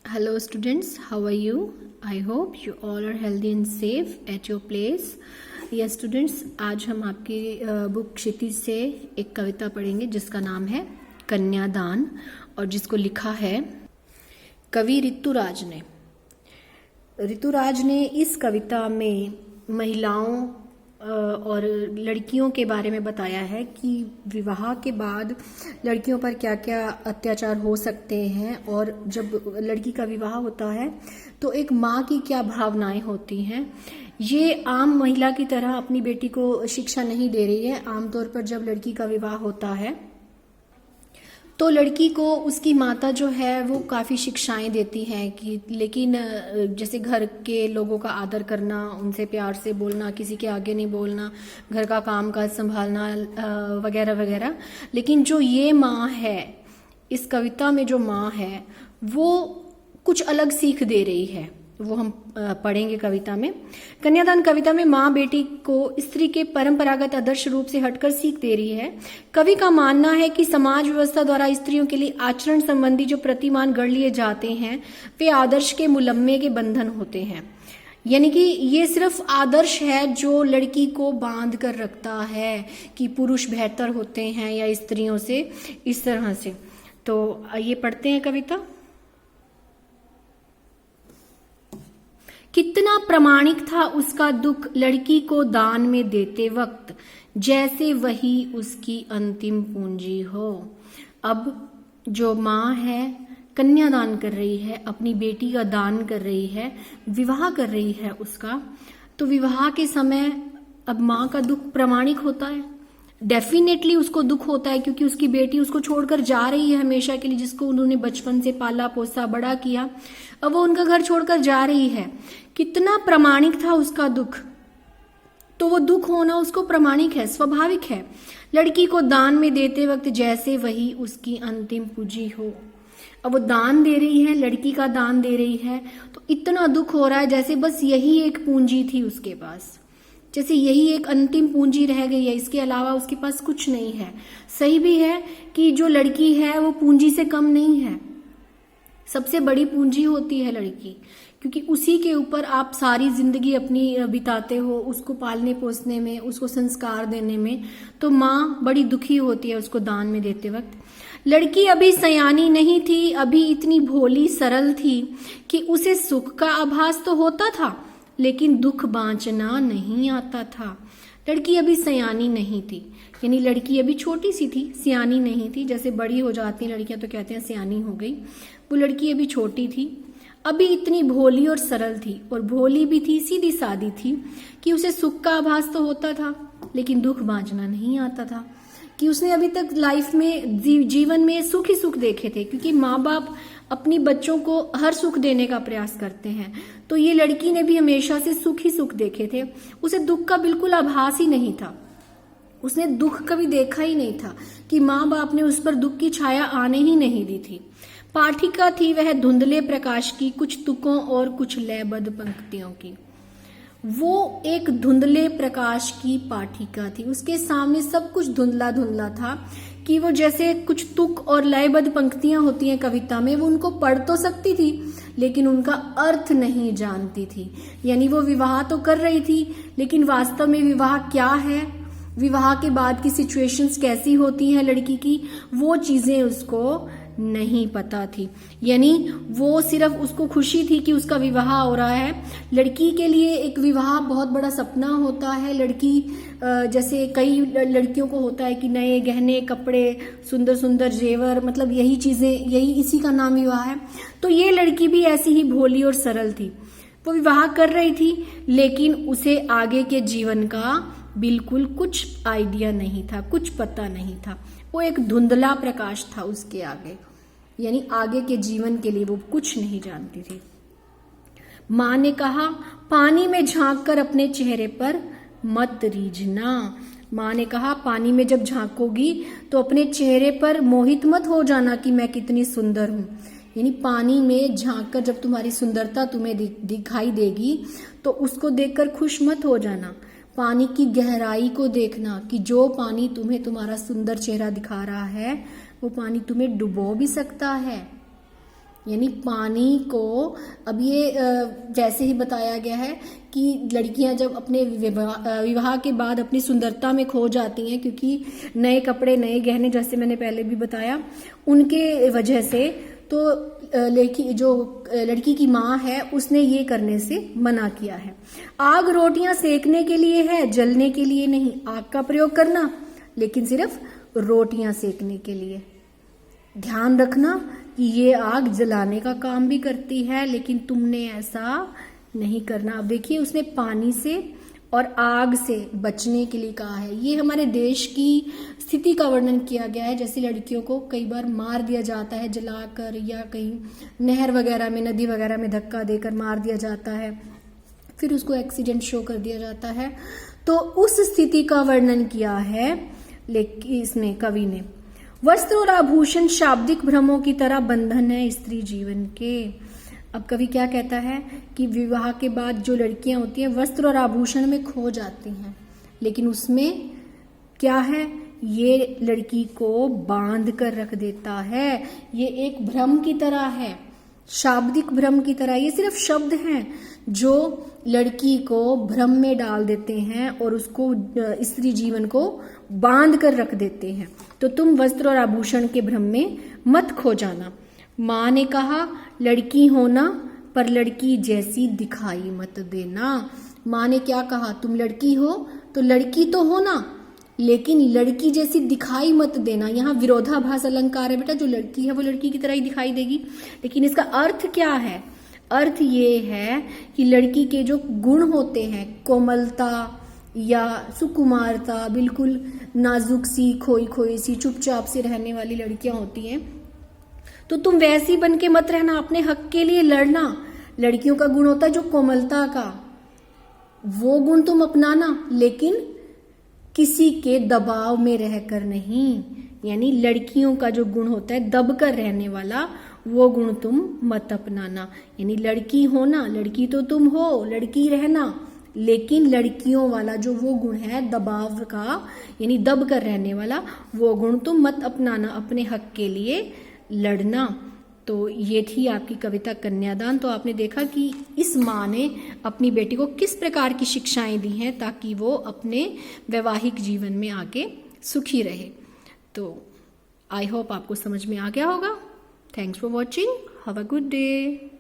Hello students, how are you? I hope you all are healthy and safe at your place. Yes students, आज हम आपकी book क्षितिज से एक कविता पढ़ेंगे जिसका नाम है कन्यादान और जिसको लिखा है कवि ऋतुराज ने। ऋतुराज ने इस कविता में महिलाओं और लड़कियों के बारे में बताया है कि विवाह के बाद लड़कियों पर क्या क्या अत्याचार हो सकते हैं और जब लड़की का विवाह होता है तो एक माँ की क्या भावनाएं होती हैं। ये आम महिला की तरह अपनी बेटी को शिक्षा नहीं दे रही है। आमतौर पर जब लड़की का विवाह होता है तो लड़की को उसकी माता जो है वो काफ़ी शिक्षाएं देती हैं कि लेकिन जैसे घर के लोगों का आदर करना, उनसे प्यार से बोलना, किसी के आगे नहीं बोलना, घर का काम काज संभालना वगैरह वगैरह। लेकिन जो ये माँ है, इस कविता में जो माँ है वो कुछ अलग सीख दे रही है, वो हम पढ़ेंगे कविता में। कन्यादान कविता में माँ बेटी को स्त्री के परंपरागत आदर्श रूप से हटकर सीख दे रही है। कवि का मानना है कि समाज व्यवस्था द्वारा स्त्रियों के लिए आचरण संबंधी जो प्रतिमान गढ़ लिए जाते हैं वे आदर्श के मुलम्मे के बंधन होते हैं। यानी कि ये सिर्फ आदर्श है जो लड़की को बांध कर रखता है कि पुरुष बेहतर होते हैं या स्त्रियों से इस तरह से। तो ये पढ़ते हैं कविता। कितना प्रामाणिक था उसका दुख लड़की को दान में देते वक्त, जैसे वही उसकी अंतिम पूंजी हो। अब जो माँ है कन्यादान कर रही है, अपनी बेटी का दान कर रही है, विवाह कर रही है उसका, तो विवाह के समय अब माँ का दुख प्रामाणिक होता है। डेफिनेटली उसको दुख होता है क्योंकि उसकी बेटी उसको छोड़कर जा रही है हमेशा के लिए, जिसको उन्होंने बचपन से पाला पोसा बड़ा किया, अब वो उनका घर छोड़कर जा रही है। कितना प्रामाणिक था उसका दुख, तो वो दुख होना उसको प्रामाणिक है, स्वाभाविक है। लड़की को दान में देते वक्त जैसे वही उसकी अंतिम पूंजी हो। अब वो दान दे रही है, लड़की का दान दे रही है, तो इतना दुख हो रहा है जैसे बस यही एक पूंजी थी उसके पास, जैसे यही एक अंतिम पूंजी रह गई है, इसके अलावा उसके पास कुछ नहीं है। सही भी है कि जो लड़की है वो पूंजी से कम नहीं है, सबसे बड़ी पूंजी होती है लड़की, क्योंकि उसी के ऊपर आप सारी जिंदगी अपनी बिताते हो, उसको पालने पोसने में, उसको संस्कार देने में। तो माँ बड़ी दुखी होती है उसको दान में देते वक्त। लड़की अभी सयानी नहीं थी, अभी इतनी भोली सरल थी कि उसे सुख का आभास तो होता था लेकिन दुख बांचना नहीं आता था। लड़की अभी सयानी नहीं थी, यानी लड़की अभी छोटी सी थी, सियानी नहीं थी। जैसे बड़ी हो जाती हैं लड़कियां तो कहते हैं सियानी हो गई, वो लड़की अभी छोटी थी, अभी इतनी भोली और सरल थी, और भोली भी थी, सीधी सादी थी कि उसे सुख का आभास तो होता था लेकिन दुख बांचना नहीं आता था। कि उसने अभी तक लाइफ में जीवन में सुख ही सुख देखे थे, क्योंकि माँ बाप अपनी बच्चों को हर सुख देने का प्रयास करते हैं। तो ये लड़की ने भी हमेशा से सुख ही सुख देखे थे, उसे दुख का बिल्कुल आभास ही नहीं था। उसने दुख कभी देखा ही नहीं था कि माँ बाप ने उस पर दुख की छाया आने ही नहीं दी थी। पाठिका थी वह धुंधले प्रकाश की, कुछ तुकों और कुछ लयबद्ध पंक्तियों की। वो एक धुंधले प्रकाश की पाठिका थी, उसके सामने सब कुछ धुंधला धुंधला था कि वो जैसे कुछ तुक और लयबद्ध पंक्तियां होती हैं कविता में, वो उनको पढ़ तो सकती थी लेकिन उनका अर्थ नहीं जानती थी। यानी वो विवाह तो कर रही थी लेकिन वास्तव में विवाह क्या है, विवाह के बाद की सिचुएशंस कैसी होती हैं लड़की की, वो चीजें उसको नहीं पता थी। यानी वो सिर्फ उसको खुशी थी कि उसका विवाह हो रहा है। लड़की के लिए एक विवाह बहुत बड़ा सपना होता है। लड़की जैसे कई लड़कियों को होता है कि नए गहने कपड़े, सुंदर सुंदर जेवर, मतलब यही चीजें, यही इसी का नाम विवाह है। तो ये लड़की भी ऐसी ही भोली और सरल थी, वो विवाह कर रही थी लेकिन उसे आगे के जीवन का बिल्कुल कुछ आइडिया नहीं था, कुछ पता नहीं था। वो एक धुंधला प्रकाश था उसके आगे, यानी आगे के जीवन के लिए वो कुछ नहीं जानती थी। माँ ने कहा, पानी में झांक कर अपने चेहरे पर मत रीझना। माँ ने कहा, पानी में जब झांकोगी तो अपने चेहरे पर मोहित मत हो जाना कि मैं कितनी सुंदर हूँ। यानी पानी में झांक कर जब तुम्हारी सुंदरता तुम्हें दिखाई देगी तो उसको देखकर खुश मत हो जाना। पानी की गहराई को देखना कि जो पानी तुम्हें तुम्हारा सुंदर चेहरा दिखा रहा है वो पानी तुम्हें डुबो भी सकता है। यानी पानी को, अब ये वैसे ही बताया गया है कि लड़कियां जब अपने विवाह के बाद अपनी सुंदरता में खो जाती हैं, क्योंकि नए कपड़े नए गहने, जैसे मैंने पहले भी बताया, उनके वजह से, तो लड़की की माँ है उसने ये करने से मना किया है। आग रोटियां सेकने के लिए है, जलने के लिए नहीं। आग का प्रयोग करना, लेकिन सिर्फ रोटियां सेकने के लिए। ध्यान रखना कि ये आग जलाने का काम भी करती है, लेकिन तुमने ऐसा नहीं करना। अब देखिए उसने पानी से और आग से बचने के लिए कहा है। ये हमारे देश की स्थिति का वर्णन किया गया है। जैसे लड़कियों को कई बार मार दिया जाता है जलाकर, या कहीं नहर वगैरह में, नदी वगैरह में धक्का देकर मार दिया जाता है, फिर उसको एक्सीडेंट शो कर दिया जाता है। तो उस स्थिति का वर्णन किया है लेकिन इसने, कवि ने। वस्त्र और आभूषण शाब्दिक भ्रमों की तरह बंधन है स्त्री जीवन के। अब कवि क्या कहता है कि विवाह के बाद जो लड़कियां होती हैं वस्त्र और आभूषण में खो जाती हैं, लेकिन उसमें क्या है, ये लड़की को बांध कर रख देता है। ये एक भ्रम की तरह है, शाब्दिक भ्रम की तरह। ये सिर्फ शब्द हैं जो लड़की को भ्रम में डाल देते हैं और उसको, स्त्री जीवन को बांध कर रख देते हैं। तो तुम वस्त्र और आभूषण के भ्रम में मत खो जाना। माँ ने कहा लड़की होना पर लड़की जैसी दिखाई मत देना। माँ ने क्या कहा, तुम लड़की हो तो लड़की तो होना, लेकिन लड़की जैसी दिखाई मत देना। यहाँ विरोधाभास अलंकार है बेटा, जो लड़की है वो लड़की की तरह ही दिखाई देगी। लेकिन इसका अर्थ क्या है, अर्थ ये है कि लड़की के जो गुण होते हैं, कोमलता या सुकुमारता, बिल्कुल नाजुक सी, खोई खोई सी, चुपचाप से रहने वाली लड़कियां होती हैं, तो तुम वैसी बन के मत रहना, अपने हक के लिए लड़ना। लड़कियों का गुण होता है जो कोमलता का, वो गुण तुम अपनाना, लेकिन किसी के दबाव में रहकर नहीं। यानी लड़कियों का जो गुण होता है दबकर रहने वाला, वो गुण तुम मत अपनाना। यानी लड़की होना, लड़की तो तुम हो, लड़की रहना, लेकिन लड़कियों वाला जो वो गुण है दबाव का, यानी दब कर रहने वाला, वो गुण तुम मत अपनाना, अपने हक के लिए लड़ना। तो ये थी आपकी कविता कन्यादान। तो आपने देखा कि इस माँ ने अपनी बेटी को किस प्रकार की शिक्षाएं दी हैं ताकि वो अपने वैवाहिक जीवन में आगे सुखी रहे। तो आई होप आपको समझ में आ गया होगा। Thanks for watching, have a good day.